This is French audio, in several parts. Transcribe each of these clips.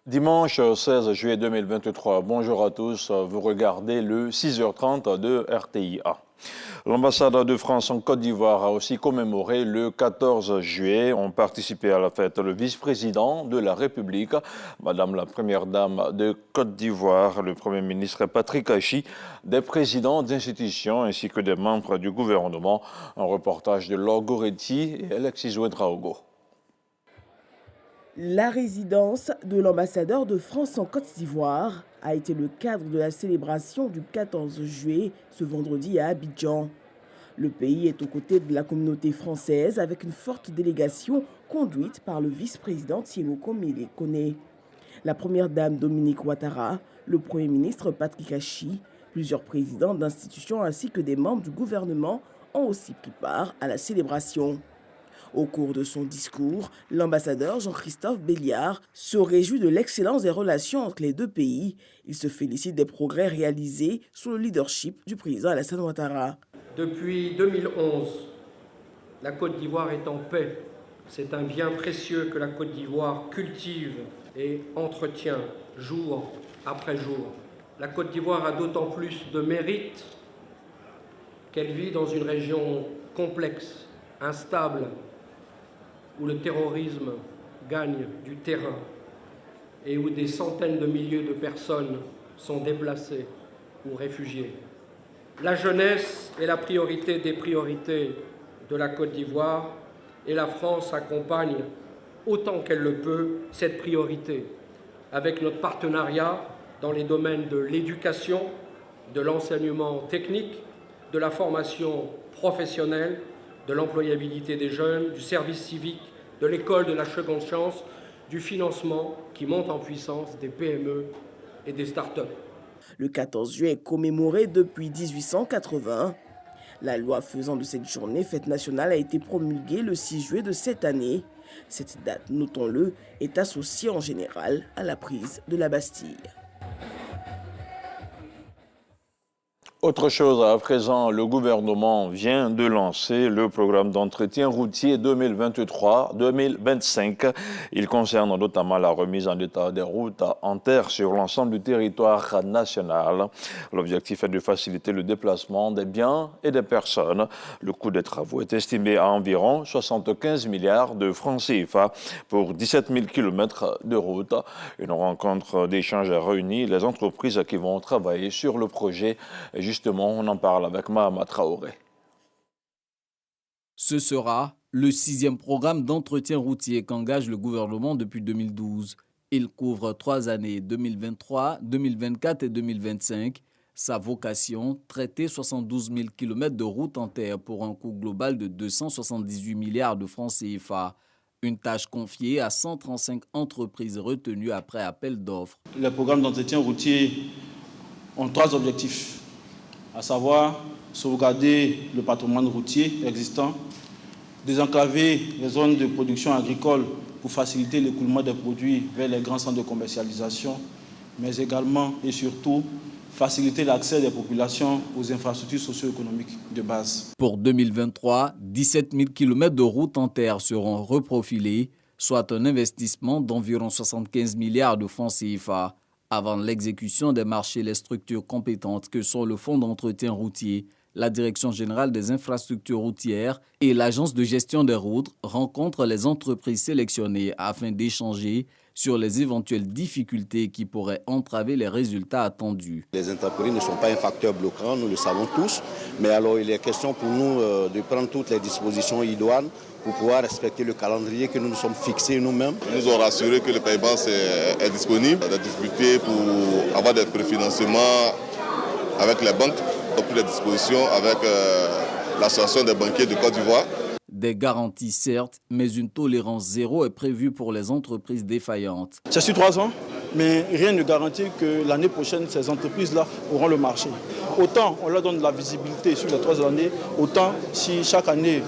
Dimanche 16 juillet 2023, bonjour à tous, vous regardez le 6h30 de RTIA. L'ambassade de France en Côte d'Ivoire a aussi commémoré le 14 juillet. Ont participé à la fête le vice-président de la République, Madame la Première Dame de Côte d'Ivoire, le Premier ministre Patrick Achi, des présidents d'institutions ainsi que des membres du gouvernement. Un reportage de Laure Goretti et Alexis Ouedraogo. La résidence de l'ambassadeur de France en Côte d'Ivoire a été le cadre de la célébration du 14 juillet ce vendredi à Abidjan. Le pays est aux côtés de la communauté française avec une forte délégation conduite par le vice-président Thiemoko Mele-Kone. La première dame Dominique Ouattara, le premier ministre Patrick Achi, plusieurs présidents d'institutions ainsi que des membres du gouvernement ont aussi pris part à la célébration. Au cours de son discours, l'ambassadeur Jean-Christophe Béliard se réjouit de l'excellence des relations entre les deux pays. Il se félicite des progrès réalisés sous le leadership du président Alassane Ouattara. Depuis 2011, la Côte d'Ivoire est en paix. C'est un bien précieux que la Côte d'Ivoire cultive et entretient jour après jour. La Côte d'Ivoire a d'autant plus de mérite qu'elle vit dans une région complexe, instable, où le terrorisme gagne du terrain et où des centaines de milliers de personnes sont déplacées ou réfugiées. La jeunesse est la priorité des priorités de la Côte d'Ivoire et la France accompagne autant qu'elle le peut cette priorité avec notre partenariat dans les domaines de l'éducation, de l'enseignement technique, de la formation professionnelle, de l'employabilité des jeunes, du service civique, de l'école de la seconde chance, du financement qui monte en puissance des PME et des start-up. Le 14 juillet est commémoré depuis 1880. La loi faisant de cette journée fête nationale a été promulguée le 6 juillet de cette année. Cette date, notons-le, est associée en général à la prise de la Bastille. Autre chose, à présent, le gouvernement vient de lancer le programme d'entretien routier 2023-2025. Il concerne notamment la remise en état des routes en terre sur l'ensemble du territoire national. L'objectif est de faciliter le déplacement des biens et des personnes. Le coût des travaux est estimé à environ 75 milliards de francs CFA pour 17 000 km de route. Une rencontre d'échange a réuni les entreprises qui vont travailler sur le projet. Justement, on en parle avec Mahama Traoré. Ce sera le 6e programme d'entretien routier qu'engage le gouvernement depuis 2012. Il couvre 3 années, 2023, 2024 et 2025. Sa vocation, traiter 72 000 km de routes en terre pour un coût global de 278 milliards de francs CFA. Une tâche confiée à 135 entreprises retenues après appel d'offres. Les programmes d'entretien routier ont 3 objectifs, à savoir sauvegarder le patrimoine routier existant, désenclaver les zones de production agricole pour faciliter l'écoulement des produits vers les grands centres de commercialisation, mais également et surtout faciliter l'accès des populations aux infrastructures socio-économiques de base. Pour 2023, 17 000 km de routes en terre seront reprofilés, soit un investissement d'environ 75 milliards de francs CFA. Avant l'exécution des marchés, les structures compétentes que sont le Fonds d'entretien routier, la Direction générale des infrastructures routières et l'Agence de gestion des routes rencontrent les entreprises sélectionnées afin d'échanger sur les éventuelles difficultés qui pourraient entraver les résultats attendus. Les intempéries ne sont pas un facteur bloquant, nous le savons tous, mais alors il est question pour nous de prendre toutes les dispositions idoines pour pouvoir respecter le calendrier que nous nous sommes fixés nous-mêmes. Ils nous ont rassuré que le paiement est disponible. Des difficultés pour avoir des préfinancements avec les banques, on a pris les dispositions avec l'association des banquiers de Côte d'Ivoire. Des garanties certes, mais une tolérance zéro est prévue pour les entreprises défaillantes. C'est sur 3 ans, mais rien ne garantit que l'année prochaine, ces entreprises-là auront le marché. Autant on leur donne de la visibilité sur les 3 années, autant si chaque année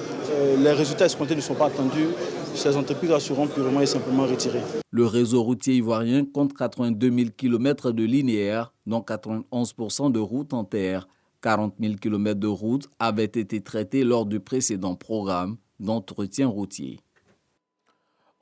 les résultats escomptés ne sont pas attendus, ces entreprises seront purement et simplement retirées. Le réseau routier ivoirien compte 82 000 km de linéaires, dont 91% de routes en terre. 40 000 km de routes avaient été traités lors du précédent programme d'entretien routier.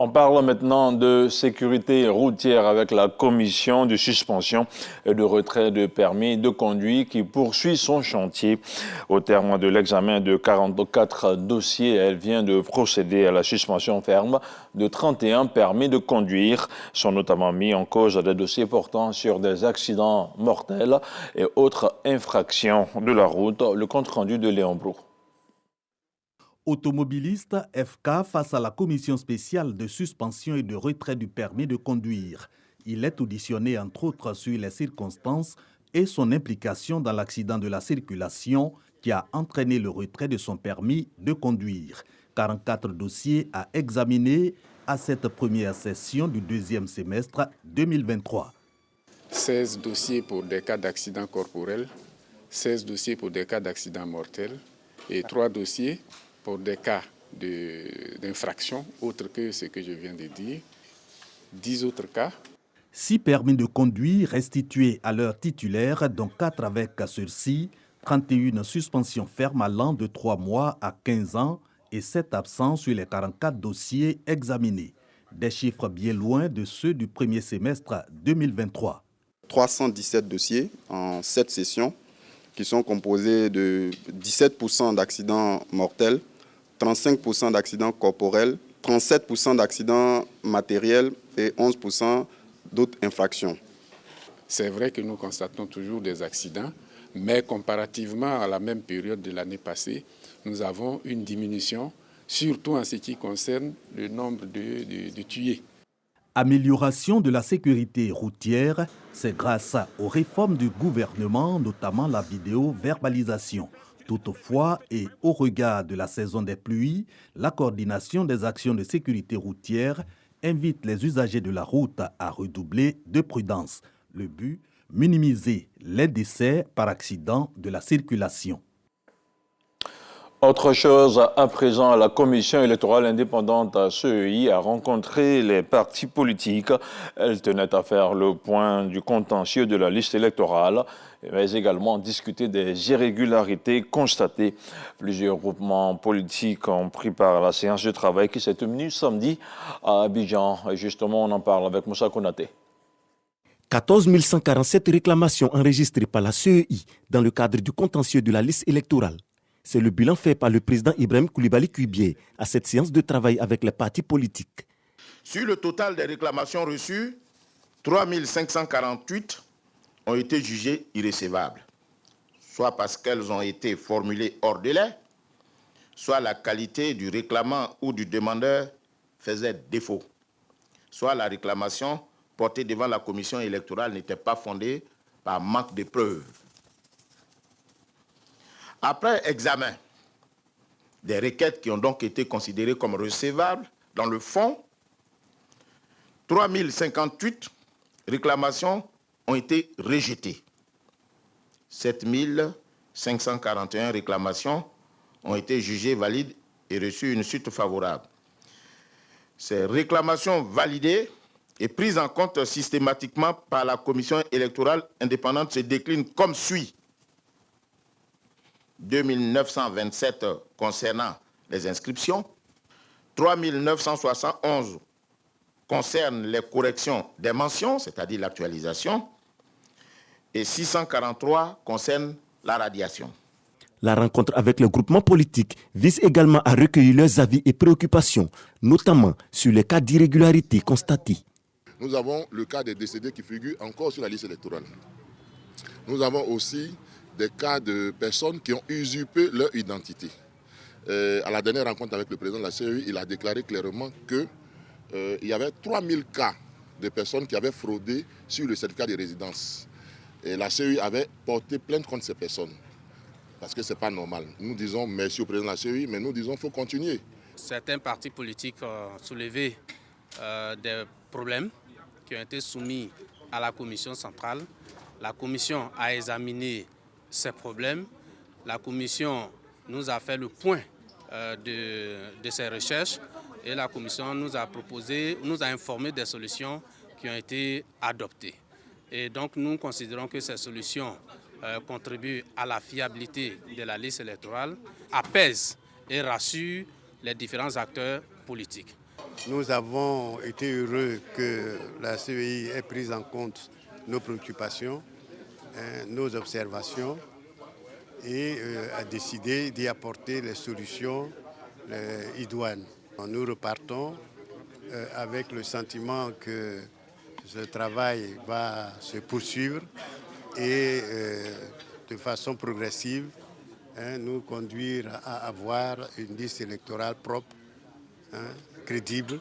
On parle maintenant de sécurité routière avec la commission de suspension et de retrait de permis de conduire qui poursuit son chantier. Au terme de l'examen de 44 dossiers, elle vient de procéder à la suspension ferme de 31 permis de conduire. Sont notamment mis en cause des dossiers portant sur des accidents mortels et autres infractions de la route. Le compte-rendu de Léon Brou. Automobiliste FK face à la commission spéciale de suspension et de retrait du permis de conduire. Il est auditionné entre autres sur les circonstances et son implication dans l'accident de la circulation qui a entraîné le retrait de son permis de conduire. 44 dossiers à examiner à cette première session du deuxième semestre 2023. 16 dossiers pour des cas d'accident corporel, 16 dossiers pour des cas d'accident mortel et 3 dossiers pour des cas d'infraction, autres que ce que je viens de dire, 10 autres cas. 6 permis de conduire restitués à leur titulaire, dont 4 avec sursis, 31 suspensions fermes allant de 3 mois à 15 ans et 7 absents sur les 44 dossiers examinés. Des chiffres bien loin de ceux du premier semestre 2023. 317 dossiers en 7 sessions qui sont composés de 17% d'accidents mortels, 35% d'accidents corporels, 37% d'accidents matériels et 11% d'autres infractions. C'est vrai que nous constatons toujours des accidents, mais comparativement à la même période de l'année passée, nous avons une diminution, surtout en ce qui concerne le nombre de tués. Amélioration de la sécurité routière, c'est grâce aux réformes du gouvernement, notamment la vidéo-verbalisation. Toutefois, et au regard de la saison des pluies, la coordination des actions de sécurité routière invite les usagers de la route à redoubler de prudence. Le but, minimiser les décès par accident de la circulation. Autre chose, à présent, la Commission électorale indépendante CEI a rencontré les partis politiques. Elle tenait à faire le point du contentieux de la liste électorale, mais également discuter des irrégularités constatées. Plusieurs groupements politiques ont pris part à la séance de travail qui s'est tenue samedi à Abidjan. Et justement, on en parle avec Moussa Konaté. 14 147 réclamations enregistrées par la CEI dans le cadre du contentieux de la liste électorale. C'est le bilan fait par le président Ibrahim Koulibaly Kuibié à cette séance de travail avec les partis politiques. Sur le total des réclamations reçues, 3 548 ont été jugées irrécevables, soit parce qu'elles ont été formulées hors délai, soit la qualité du réclamant ou du demandeur faisait défaut, soit la réclamation portée devant la commission électorale n'était pas fondée par manque de preuves. Après examen des requêtes qui ont donc été considérées comme recevables, dans le fond, 3 058 réclamations ont été rejetées. 7 541 réclamations ont été jugées valides et reçu une suite favorable. Ces réclamations validées et prises en compte systématiquement par la commission électorale indépendante se déclinent comme suit. 2927 concernant les inscriptions, 3971 concernent les corrections des mentions, c'est-à-dire l'actualisation, et 643 concernent la radiation. La rencontre avec le groupement politique vise également à recueillir leurs avis et préoccupations, notamment sur les cas d'irrégularité constatés. Nous avons le cas des décédés qui figurent encore sur la liste électorale. Nous avons aussi des cas de personnes qui ont usurpé leur identité. À la dernière rencontre avec le président de la CEI, il a déclaré clairement qu'il y avait 3000 cas de personnes qui avaient fraudé sur le certificat de résidence. Et la CEI avait porté plainte contre ces personnes. Parce que ce n'est pas normal. Nous disons merci au président de la CEI, mais nous disons qu'il faut continuer. Certains partis politiques ont soulevé des problèmes qui ont été soumis à la commission centrale. La commission a examiné ces problèmes. La commission nous a fait le point de ces recherches et la commission nous a informé des solutions qui ont été adoptées. Et donc nous considérons que ces solutions contribuent à la fiabilité de la liste électorale, apaisent et rassurent les différents acteurs politiques. Nous avons été heureux que la CEI ait pris en compte nos préoccupations, nos observations et a décidé d'y apporter les solutions idoines. Nous repartons avec le sentiment que ce travail va se poursuivre et de façon progressive nous conduire à avoir une liste électorale propre, crédible,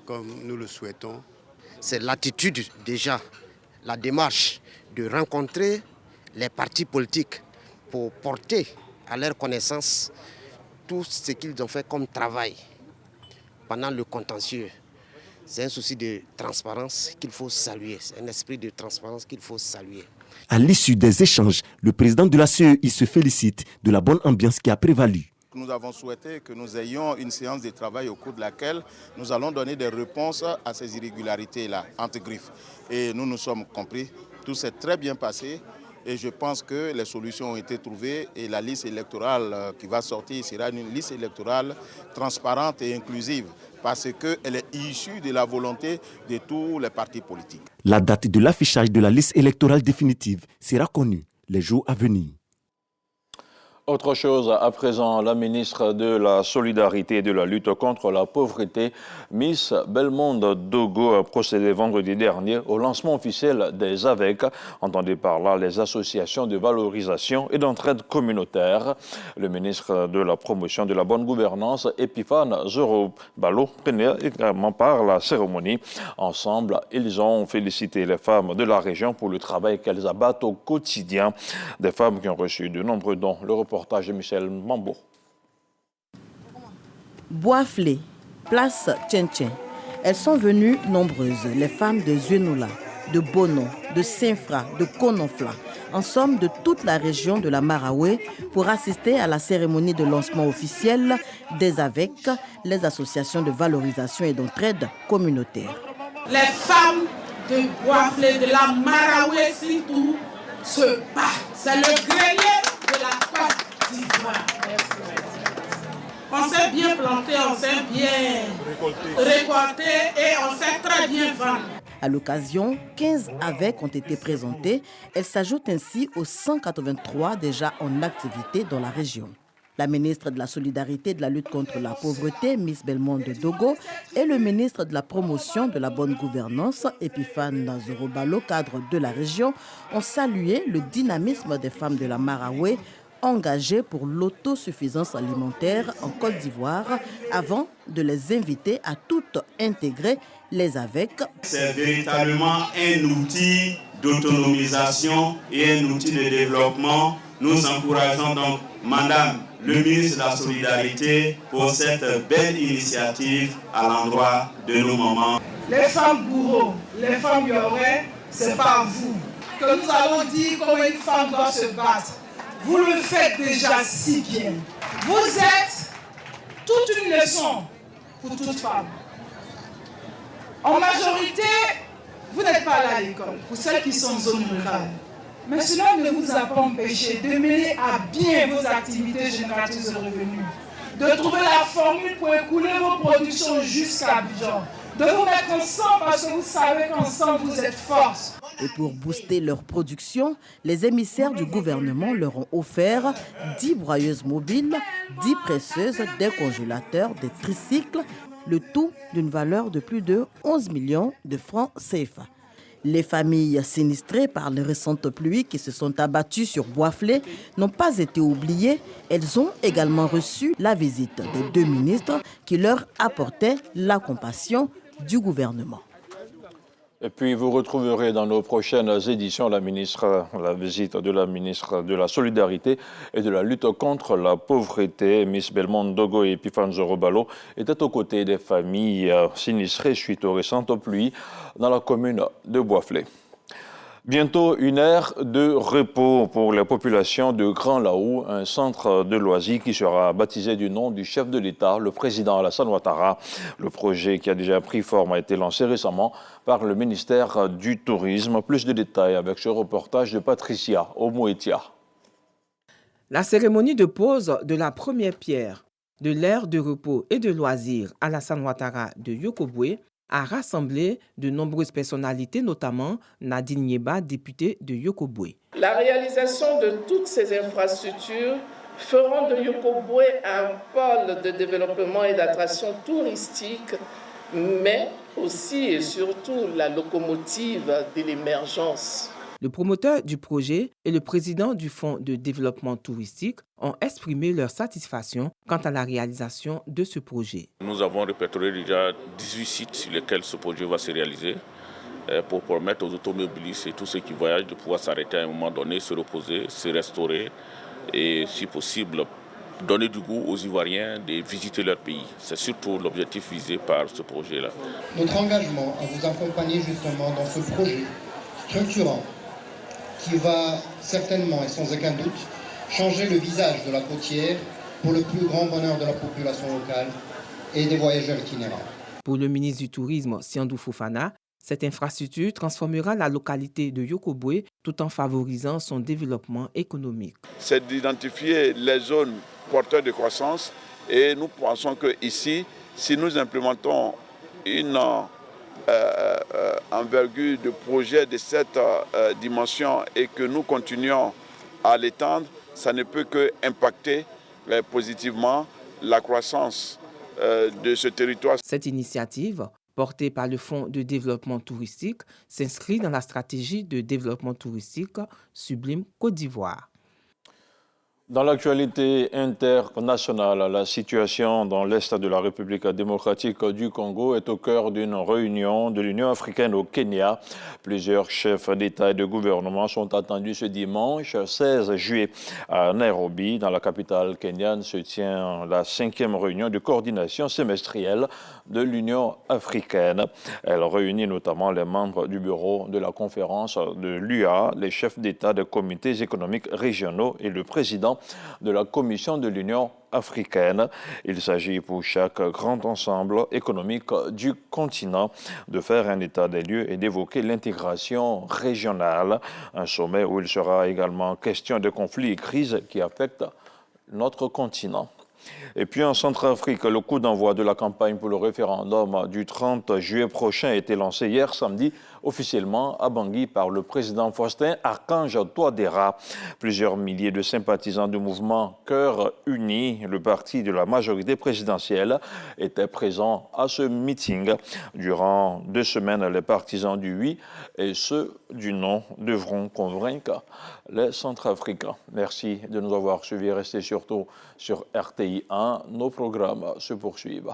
comme nous le souhaitons. C'est l'attitude déjà, la démarche de rencontrer les partis politiques pour porter à leur connaissance tout ce qu'ils ont fait comme travail pendant le contentieux. C'est un souci de transparence qu'il faut saluer, c'est un esprit de transparence qu'il faut saluer. À l'issue des échanges, le président de la CEI se félicite de la bonne ambiance qui a prévalu. Nous avons souhaité que nous ayons une séance de travail au cours de laquelle nous allons donner des réponses à ces irrégularités-là, entre griffes. Et nous nous sommes compris, tout s'est très bien passé et je pense que les solutions ont été trouvées et la liste électorale qui va sortir sera une liste électorale transparente et inclusive parce qu'elle est issue de la volonté de tous les partis politiques. La date de l'affichage de la liste électorale définitive sera connue les jours à venir. Autre chose, à présent, la ministre de la Solidarité et de la lutte contre la pauvreté, Miss Belmonde Dogo, a procédé vendredi dernier au lancement officiel des AVEC, entendez par là les associations de valorisation et d'entraide communautaire. Le ministre de la Promotion de la Bonne Gouvernance, Epiphane Zorobalo, prenait également part la cérémonie. Ensemble, ils ont félicité les femmes de la région pour le travail qu'elles abattent au quotidien. Des femmes qui ont reçu de nombreux dons. Le reportage de Michel Mambo. Boisflé, place Tchéntchen. Elles sont venues nombreuses, les femmes de Zuenoula, de Bono, de Saint-Fra, de Kononfla, en somme de toute la région de la Maraoué, pour assister à la cérémonie de lancement officiel des AVEC, les associations de valorisation et d'entraide communautaire. Les femmes de Boisflé, de la Maraoué surtout, se battent. C'est le grenier de la Côte d'Ivoire. On s'est bien planté, on s'est bien récolté et on s'est très bien vendu. À l'occasion, 15 AVEC ont été présentés. Elles s'ajoutent ainsi aux 183 déjà en activité dans la région. La ministre de la Solidarité et de la lutte contre la pauvreté, Miss Belmonde Dogo, et le ministre de la Promotion de la Bonne Gouvernance, Epiphane Zorobalo, cadre de la région, ont salué le dynamisme des femmes de la Maraoué engagées pour l'autosuffisance alimentaire en Côte d'Ivoire avant de les inviter à toutes intégrer les AVEC. C'est véritablement un outil d'autonomisation et un outil de développement. Nous encourageons donc Madame le ministre de la Solidarité pour cette belle initiative à l'endroit de nos mamans. Les femmes bourreaux, les femmes yoré, c'est pas vous que nous allons dire comment une femme doit se battre. Vous le faites déjà si bien. Vous êtes toute une leçon pour toute femme. En majorité, vous n'êtes pas allé à l'école, pour celles qui sont en zone rurale. Mais cela ne vous a pas empêché de mener à bien vos activités génératrices de revenus, de trouver la formule pour écouler vos productions jusqu'à Abidjan, de vous mettre ensemble parce que vous savez qu'ensemble vous êtes force. Et pour booster leur production, les émissaires du gouvernement leur ont offert 10 broyeuses mobiles, 10 presseuses, des congélateurs, des tricycles, le tout d'une valeur de plus de 11 millions de francs CFA. Les familles sinistrées par les récentes pluies qui se sont abattues sur Boisflé n'ont pas été oubliées. Elles ont également reçu la visite des deux ministres qui leur apportaient la compassion du gouvernement. Et puis vous retrouverez dans nos prochaines éditions la visite de la ministre de la Solidarité et de la lutte contre la pauvreté. Miss Belmonde Dogo et Epiphane Zorobalo étaient aux côtés des familles sinistrées suite aux récentes pluies dans la commune de Boisflé. Bientôt une aire de repos pour les populations de Grand Laou, un centre de loisirs qui sera baptisé du nom du chef de l'État, le président Alassane Ouattara. Le projet qui a déjà pris forme a été lancé récemment par le ministère du Tourisme. Plus de détails avec ce reportage de Patricia Omoetia. La cérémonie de pose de la première pierre de l'aire de repos et de loisirs Alassane Ouattara de Yokobwe a rassemblé de nombreuses personnalités, notamment Nadine Nieba, députée de Yokobwe. La réalisation de toutes ces infrastructures feront de Yokobwe un pôle de développement et d'attraction touristique, mais aussi et surtout la locomotive de l'émergence. Le promoteur du projet et le président du Fonds de développement touristique ont exprimé leur satisfaction quant à la réalisation de ce projet. Nous avons répertorié déjà 18 sites sur lesquels ce projet va se réaliser pour permettre aux automobilistes et tous ceux qui voyagent de pouvoir s'arrêter à un moment donné, se reposer, se restaurer et, si possible, donner du goût aux Ivoiriens de visiter leur pays. C'est surtout l'objectif visé par ce projet-là. Notre engagement à vous accompagner justement dans ce projet structurant qui va certainement et sans aucun doute changer le visage de la côtière pour le plus grand bonheur de la population locale et des voyageurs itinérants. Pour le ministre du Tourisme, Siandou Fofana, cette infrastructure transformera la localité de Yokobwe tout en favorisant son développement économique. C'est d'identifier les zones porteurs de croissance et nous pensons qu'ici, si nous implémentons une envergure de projet de cette dimension et que nous continuons à l'étendre, ça ne peut que impacter positivement la croissance de ce territoire. Cette initiative, portée par le Fonds de développement touristique, s'inscrit dans la stratégie de développement touristique Sublime Côte d'Ivoire. Dans l'actualité internationale, la situation dans l'est de la République démocratique du Congo est au cœur d'une réunion de l'Union africaine au Kenya. Plusieurs chefs d'État et de gouvernement sont attendus ce dimanche 16 juillet à Nairobi. Dans la capitale kenyane se tient la 5e réunion de coordination semestrielle de l'Union africaine. Elle réunit notamment les membres du bureau de la conférence de l'UA, les chefs d'État des comités économiques régionaux et le président de la Commission de l'Union africaine. Il s'agit pour chaque grand ensemble économique du continent de faire un état des lieux et d'évoquer l'intégration régionale. Un sommet où il sera également question de conflits et crises qui affectent notre continent. Et puis en Centrafrique, le coup d'envoi de la campagne pour le référendum du 30 juillet prochain a été lancé hier samedi officiellement à Bangui par le président Faustin Archange Touadéra. Plusieurs milliers de sympathisants du mouvement Cœur Uni, le parti de la majorité présidentielle, étaient présents à ce meeting. Durant 2 semaines, les partisans du oui et ceux du non devront convaincre les Centrafricains. Merci de nous avoir suivis. Restez surtout sur RTI 1. Nos programmes se poursuivent.